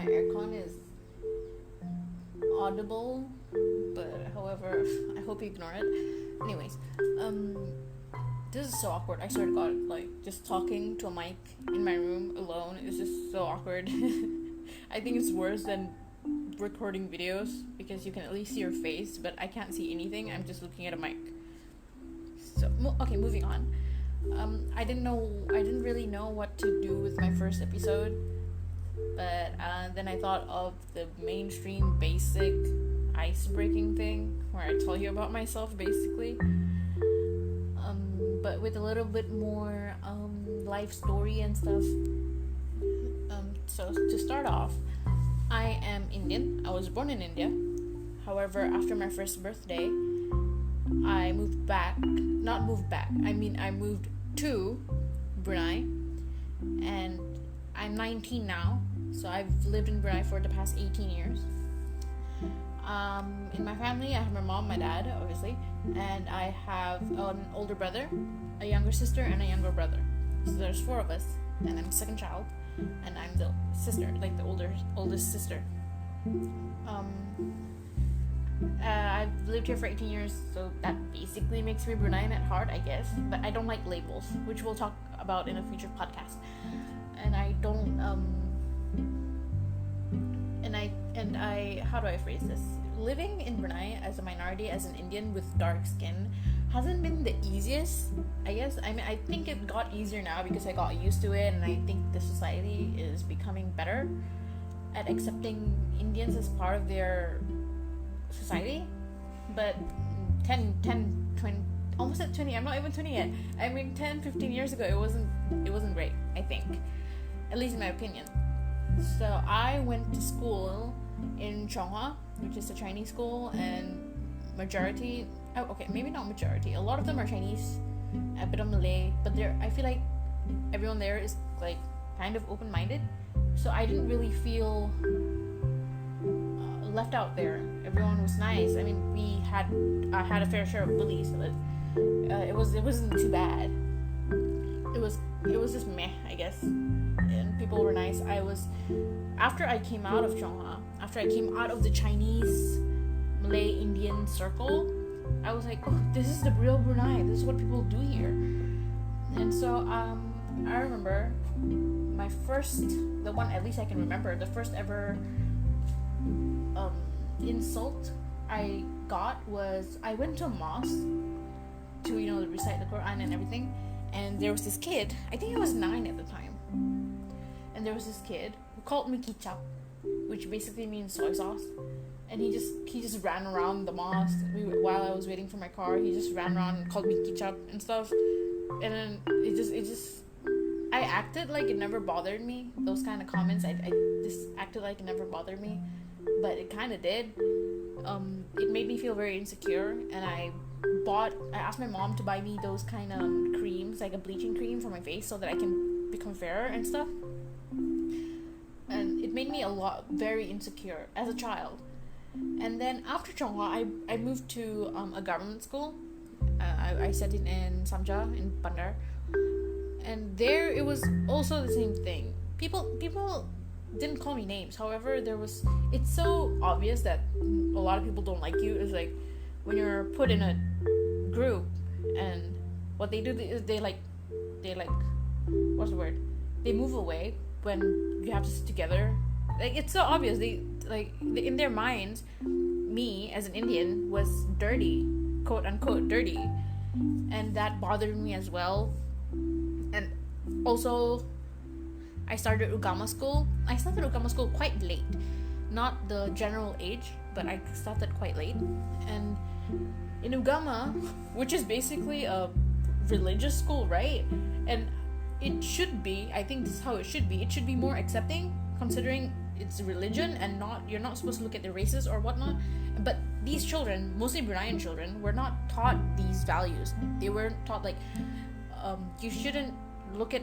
my aircon is audible, but however, I hope you ignore it. Anyways, this is so awkward. I swear to God, like just talking to a mic in my room alone is just so awkward. I think it's worse than recording videos because you can at least see your face, but I can't see anything. I'm just looking at a mic. So okay, moving on. I didn't really know what to do with my first episode, but then I thought of the mainstream basic ice-breaking thing where I tell you about myself basically, but with a little bit more life story and stuff. So to start off, I am Indian. I was born in India. However, after my first birthday, I moved back. Not moved back. I moved to Brunei, and I'm 19 now. So I've lived in Brunei for the past 18 years. In my family, I have my mom, my dad, obviously, and I have an older brother, a younger sister, and a younger brother. So there's 4 of us, and I'm the second child, and I'm the sister, like the oldest sister. I've lived here for 18 years, so that basically makes me Bruneian at heart, I guess. But I don't like labels, which we'll talk about in a future podcast. And I don't, how do I phrase this? Living in Brunei as a minority, as an Indian with dark skin, hasn't been the easiest, I guess. I mean, I think it got easier now because I got used to it, and I think the society is becoming better at accepting Indians as part of their society. But 10, 20, almost at 20, I'm not even 20 yet. I mean, 10, 15 years ago, it wasn't great, I think. At least in my opinion. So I went to school in Chonghua, which is a Chinese school, and maybe not majority. A lot of them are Chinese, a bit of Malay, but I feel like everyone there is like kind of open-minded. So I didn't really feel left out there. Everyone was nice. I mean, I had a fair share of bullies, but it wasn't too bad. It was just meh, I guess. And people were nice. After I came out of Chonghua, after I came out of the Chinese, Malay, Indian circle, I was like, oh, this is the real Brunei. This is what people do here. And so I remember the one at least I can remember, the first ever insult I got was I went to a mosque to recite the Quran and everything, and there was this kid, I think he was 9 at the time, and there was this kid who called me kicap, which basically means soy sauce, and he just ran around the mosque while I was waiting for my car. He just ran around and called me kicap and stuff, and then it just I acted like it never bothered me. Those kind of comments, I just acted like it never bothered me, but it kind of did. It made me feel very insecure, and I asked my mom to buy me those kind of creams, like a bleaching cream for my face, so that I can become fairer and stuff. And it made me very insecure as a child. And then after Chonghua, I moved to a government school. I studied in Samja in Bandar, and there it was also the same thing. People didn't call me names. However, it's so obvious that a lot of people don't like you. It's like when you're put in a group, and what they do is they what's the word? They move away when you have to sit together. Like, it's so obvious. They in their minds, me as an Indian was dirty, quote unquote dirty, and that bothered me as well. And also, I started Ugama school. I started Ugama school quite late, not the general age, but I started quite late. And in Ugama, which is basically a religious school, right? And it should be, I think this is how it should be. It should be more accepting, considering it's religion, and you're not supposed to look at the races or whatnot. But these children, mostly Bruneian children, were not taught these values. They weren't taught you shouldn't look at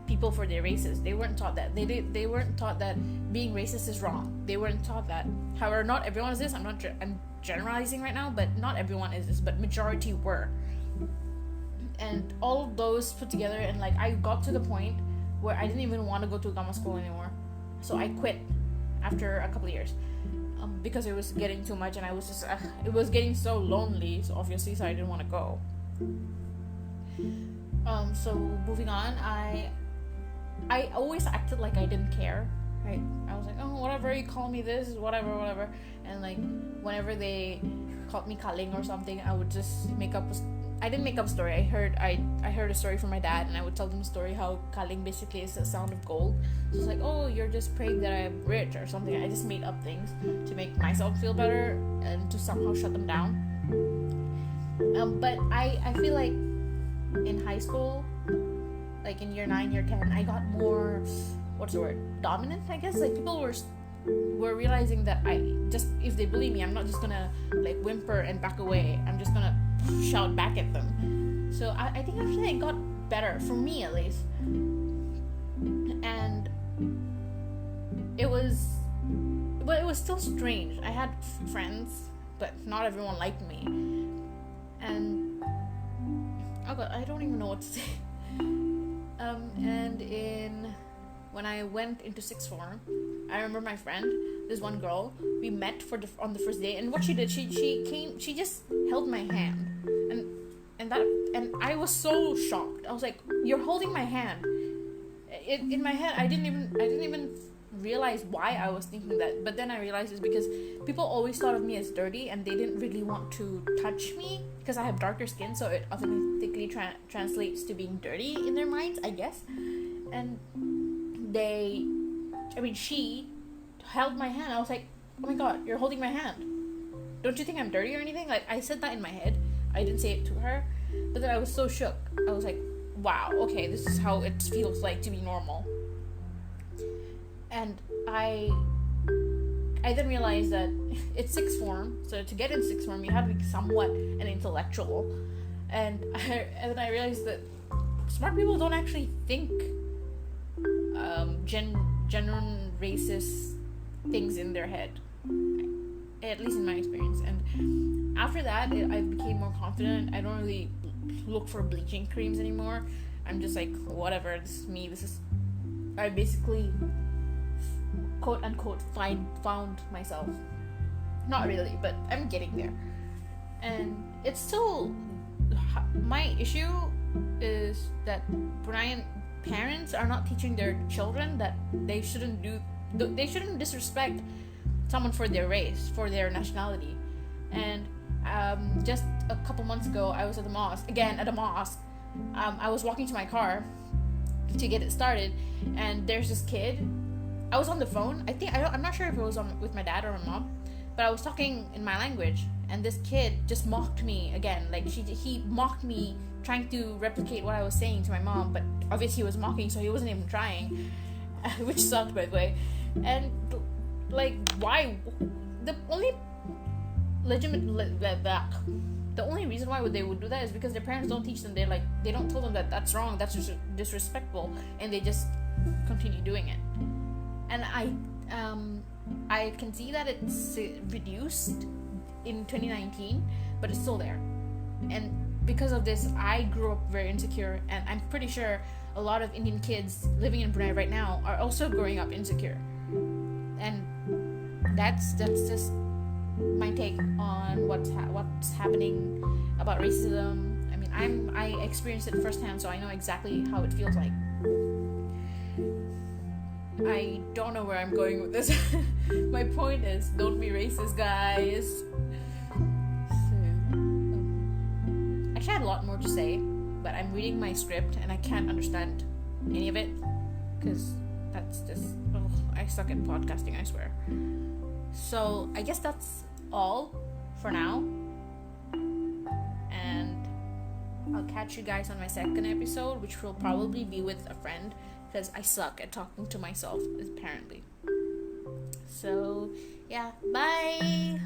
people for their races. They weren't taught that. They weren't taught that being racist is wrong. They weren't taught that. However, not everyone is this. I'm generalizing right now, but not everyone is this. But majority were. And all of those put together, and I got to the point where I didn't even want to go to Gama school anymore. So I quit. after a couple of years, because it was getting too much, and I was just it was getting so lonely. So obviously, I didn't want to go. So moving on, I always acted like I didn't care. Right? I was like, oh, whatever, you call me this, whatever, and like whenever they called me kaling or something, I would just make up. I didn't make up a story. I heard a story from my dad, and I would tell them a story how kaling basically is a sound of gold. So it's like, oh, you're just praying that I'm rich or something. I just made up things to make myself feel better and to somehow shut them down. But I feel like in high school, like in year 9, year 10, I got more, what's the word, dominant, I guess. Like people were realizing that if they bully me, I'm not just gonna like whimper and back away. I'm just gonna shout back at them. So I think actually I got better, for me at least. And it was still strange. I had friends, but not everyone liked me. And oh god, I don't even know what to say. And when I went into sixth form, I remember my friend, this one girl, we met on the first day, and what she did, she just held my hand, and I was so shocked. I was like, "You're holding my hand." In my head, I didn't even realize why I was thinking that, but then I realized it's because people always thought of me as dirty, and they didn't really want to touch me because I have darker skin, so it automatically translates to being dirty in their minds, I guess. And she held my hand. I was like, oh my god, you're holding my hand. Don't you think I'm dirty or anything? Like, I said that in my head. I didn't say it to her. But then I was so shook. I was like, wow, okay, this is how it feels like to be normal. And I then realized that it's sixth form. So to get in sixth form, you have to be somewhat an intellectual. And then I realized that smart people don't actually think genuine racist things in their head, at least in my experience. And after that, I became more confident. I don't really look for bleaching creams anymore. I'm just like, whatever, this is me. I basically, quote unquote, found myself. Not really, but I'm getting there. And it's still, my issue is that parents are not teaching their children that they shouldn't disrespect someone for their race, for their nationality. And just a couple months ago, I was at the mosque. I was walking to my car to get it started, and there's this kid. I was on the phone. I'm not sure if it was with my dad or my mom, but I was talking in my language, and this kid just mocked me again. Like he mocked me, trying to replicate what I was saying to my mom, but obviously he was mocking, so he wasn't even trying, which sucked, by the way. And like, why? The only the only reason why they would do that is because their parents don't teach them. They don't tell them that that's wrong, that's just disrespectful, and they just continue doing it. And I can see that it's reduced in 2019, but it's still there. And because of this, I grew up very insecure, and I'm pretty sure a lot of Indian kids living in Brunei right now are also growing up insecure. And that's just my take on what's happening about racism. I mean, I experienced it firsthand, so I know exactly how it feels like. I don't know where I'm going with this. My point is, don't be racist, guys. I had a lot more to say, but I'm reading my script and I can't understand any of it because that's just, I suck at podcasting, I swear. So I guess that's all for now, and I'll catch you guys on my second episode, which will probably be with a friend because I suck at talking to myself, apparently. So yeah, bye.